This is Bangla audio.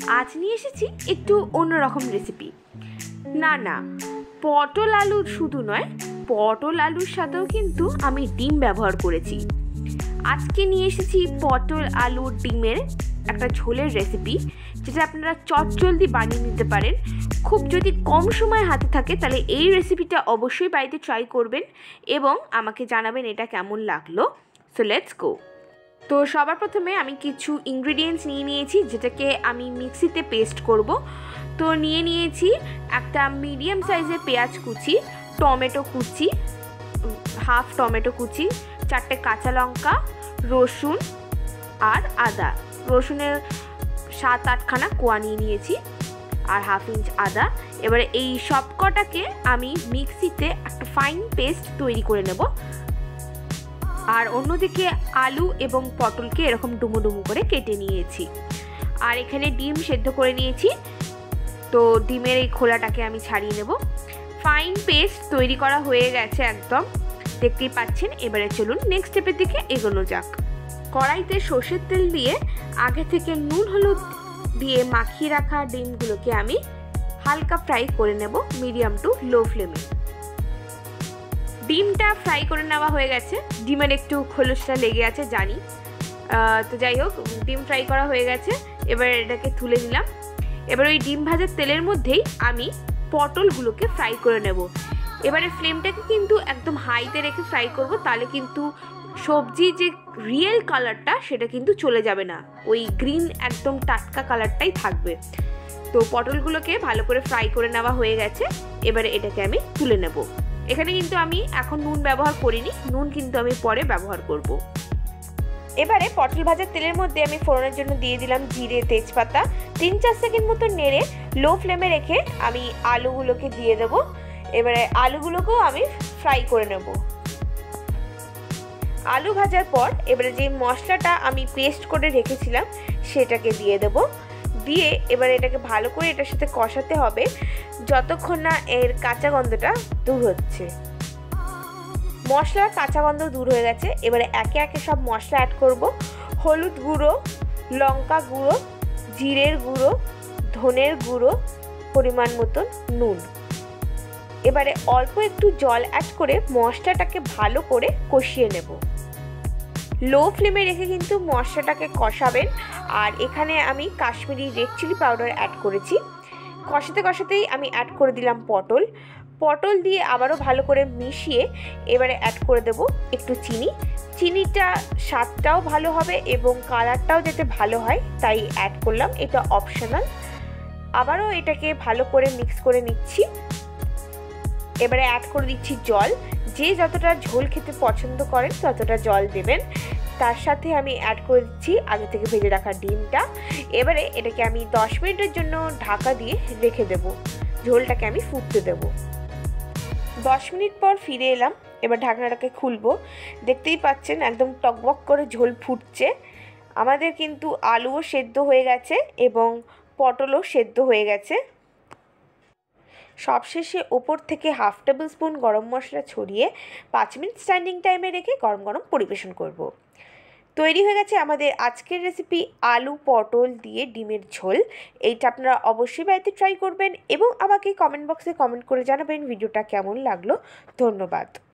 আজ নিয়ে এসেছি একটু অন্যরকম রেসিপি। না, পটল আলু শুধু নয়, পটল আলুর সাথেও কিন্তু আমি ডিম ব্যবহার করেছি। আজকে নিয়ে এসেছি পটল আলু ডিমের একটা ঝোলের রেসিপি, যেটা আপনারা চটজলদি বানিয়ে নিতে পারেন। খুব যদি কম সময় হাতে থাকে তাহলে এই রেসিপিটা অবশ্যই বাড়িতে ট্রাই করবেন এবং আমাকে জানাবেন এটা কেমন লাগলো। So let's go. তো সবার প্রথমে আমি কিছু ইনগ্রিডিয়েন্টস নিয়ে নিয়েছি, যেটাকে আমি মিক্সিতে পেস্ট করব। তো নিয়ে নিয়েছি একটা মিডিয়াম সাইজের পেঁয়াজ কুচি, টমেটো কুচি, হাফ টমেটো কুচি, 4টে কাঁচা লঙ্কা, রসুন আর আদা। রসুনের 7-8খানা কোয়া নিয়ে নিয়েছি আর হাফ ইঞ্চ আদা। এবারে এই সব কটাকে আমি মিক্সিতে একটা ফাইন পেস্ট তৈরি করে নেব। আর অন্যদিকে আলু এবং পটলকে এরকম ডুমো ডুমো করে কেটে নিয়েছি। আর এখানে ডিম সেদ্ধ করে নিয়েছি। তো ডিমের এই খোলাটাকে আমি ছাড়িয়ে নেব। ফাইন পেস্ট তৈরি করা হয়ে গেছে একদম, দেখতেই পাচ্ছেন। এবারে চলুন নেক্সট স্টেপের দিকে এগোনো যাক। কড়াইতে সর্ষের তেল দিয়ে আগে থেকে নুন হলুদ দিয়ে মাখিয়ে রাখা ডিমগুলোকে আমি হালকা ফ্রাই করে নেব মিডিয়াম টু লো ফ্লেমে। ডিমটা ফ্রাই করে নেওয়া হয়ে গেছে। ডিমের একটু খোলসটা লেগে আছে জানি, তো যাই হোক, ডিম ফ্রাই করা হয়ে গেছে। এবার এটাকে তুলে নিলাম। এবার ওই ডিম ভাজার তেলের মধ্যেই আমি পটলগুলোকে ফ্রাই করে নেব। এবারে ফ্লেমটাকে কিন্তু একদম হাইতে রেখে ফ্রাই করব, তাহলে কিন্তু সবজি যে রিয়েল কালারটা সেটা কিন্তু চলে যাবে না, ওই গ্রিন একদম টাটকা কালারটাই থাকবে। তো পটলগুলোকে ভালো করে ফ্রাই করে নেওয়া হয়ে গেছে। এবারে এটাকে আমি তুলে নেব। এখানে কিন্তু আমি এখন নুন ব্যবহার করিনি, নুন কিন্তু আমি পরে ব্যবহার করব। এবারে পটল ভাজার তেলের মধ্যে আমি ফোড়নের জন্য দিয়ে দিলাম জিরে, তেজপাতা। 3-4 সেকেন্ড মতো নেড়ে লো ফ্লেমে রেখে আমি আলুগুলোকে দিয়ে দেবো। এবারে আলুগুলোকেও আমি ফ্রাই করে নেব। আলু ভাজার পর এবারে যে মশলাটা আমি পেস্ট করে রেখেছিলাম সেটাকে দিয়ে দেব। দিয়ে এবারে এটাকে ভালো করে এটার সাথে কষাতে হবে যতক্ষণ না এর কাঁচা গন্ধটা দূর হচ্ছে। মশলার কাঁচা গন্ধ দূর হয়ে গেছে। এবারে একে একে সব মশলা অ্যাড করব। হলুদ গুঁড়ো, লঙ্কা গুঁড়ো, জিরের গুঁড়ো, ধনের গুঁড়ো, পরিমাণ মতন নুন। এবারে অল্প একটু জল অ্যাড করে মশলাটাকে ভালো করে কষিয়ে নেব। লো ফ্লেমে রেখে কিন্তু মশলাটাকে কষাবেন। আর এখানে আমি Kashmiri red chilli powder add করেছি। কষাতে কষাতেই আমি অ্যাড করে দিলাম পটল দিয়ে আবারও ভালো করে মিশিয়ে এবারে অ্যাড করে দেব একটু চিনি। চিনিটা স্বাদটাও ভালো হবে এবং কালারটাও যাতে ভালো হয় তাই অ্যাড করলাম, এটা অপশনাল। আবারও এটাকে ভালো করে মিক্স করে নিচ্ছি। এবারে অ্যাড করে দিচ্ছি জল। যে যতটা ঝোল খেতে পছন্দ করেন ততটা জল দেবেন। তার সাথে আমি অ্যাড করে দিচ্ছি আগে থেকে ভেজে রাখা ডিমটা। এবারে এটাকে আমি 10 মিনিটের জন্য ঢাকা দিয়ে রেখে দেব। ঝোলটাকে আমি ফুটতে দেব। 10 মিনিট পর ফিরে এলাম। এবার ঢাকনাটাকে খুলবো। দেখতেই পাচ্ছেন একদম টকবক করে ঝোল ফুটছে। আমাদের কিন্তু আলুও সেদ্ধ হয়ে গেছে এবং পটলও সেদ্ধ হয়ে গেছে। সবশেষে ওপর থেকে হাফ টেবিল স্পুন গরম মশলা ছড়িয়ে 5 মিনিট স্ট্যান্ডিং টাইমে রেখে গরম গরম পরিবেশন করব। তৈরি হয়ে গেছে আমাদের আজকের রেসিপি আলু পটল দিয়ে ডিমের ঝোল। এইটা আপনারা অবশ্যই বাড়িতে ট্রাই করবেন এবং আমাকে কমেন্ট বক্সে কমেন্ট করে জানাবেন ভিডিওটা কেমন লাগলো। ধন্যবাদ।